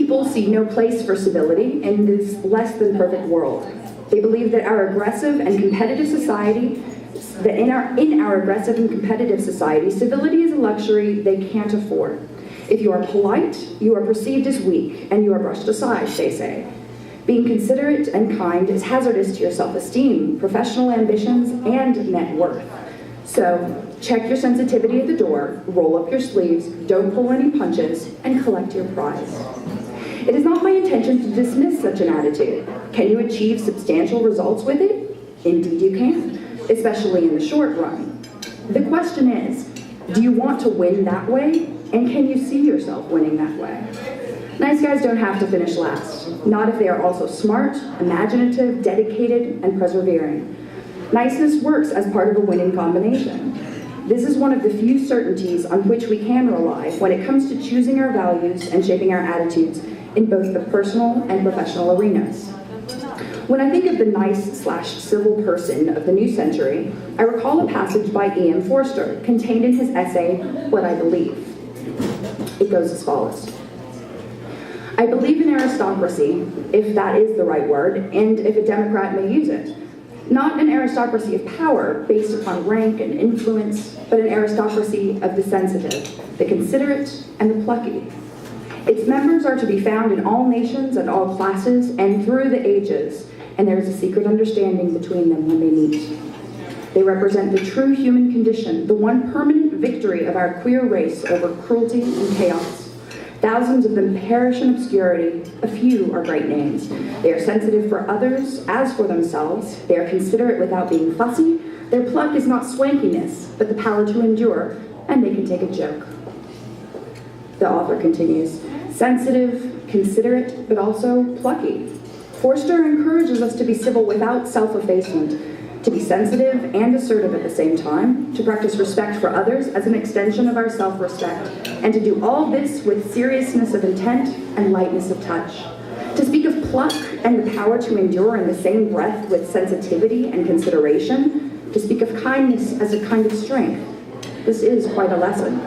people see no place for civility in this less than perfect world. They believe that our aggressive and competitive society, civility is a luxury they can't afford. If you are polite, you are perceived as weak, and you are brushed aside, they say. Being considerate and kind is hazardous to your self-esteem, professional ambitions, and net worth. So, check your sensitivity at the door, roll up your sleeves, don't pull any punches, and collect your prize. It is not my intention to dismiss such an attitude. Can you achieve substantial results with it? Indeed you can, especially in the short run. The question is, do you want to win that way? And can you see yourself winning that way? Nice guys don't have to finish last, not if they are also smart, imaginative, dedicated, and persevering. Niceness works as part of a winning combination. This is one of the few certainties on which we can rely when it comes to choosing our values and shaping our attitudes in both the personal and professional arenas. When I think of the nice/civil person of the new century, I recall a passage by E.M. Forster contained in his essay, What I Believe. It goes as follows. I believe in aristocracy, if that is the right word, and if a Democrat may use it. Not an aristocracy of power based upon rank and influence, but an aristocracy of the sensitive, the considerate, and the plucky. Its members are to be found in all nations and all classes and through the ages, and there is a secret understanding between them when they meet. They represent the true human condition, the one permanent victory of our queer race over cruelty and chaos. Thousands of them perish in obscurity, a few are great names. They are sensitive for others as for themselves, they are considerate without being fussy, their pluck is not swankiness, but the power to endure, and they can take a joke. The author continues, sensitive, considerate, but also plucky. Forster encourages us to be civil without self-effacement, to be sensitive and assertive at the same time, to practice respect for others as an extension of our self-respect, and to do all this with seriousness of intent and lightness of touch. To speak of pluck and the power to endure in the same breath with sensitivity and consideration, to speak of kindness as a kind of strength, this is quite a lesson.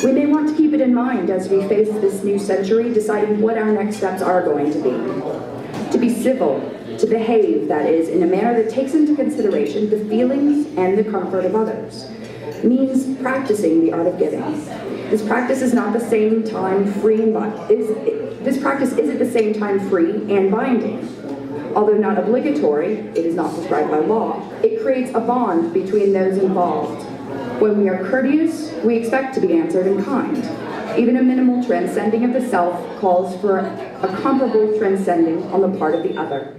We may want to keep it in mind as we face this new century, deciding what our next steps are going to be. To be civil, to behave, that is, in a manner that takes into consideration the feelings and the comfort of others, means practicing the art of giving. This practice is not the same time free and this practice is at the same time free and binding. Although not obligatory, it is not prescribed by law. It creates a bond between those involved. When we are courteous, we expect to be answered in kind. Even a minimal transcending of the self calls for a comparable transcending on the part of the other.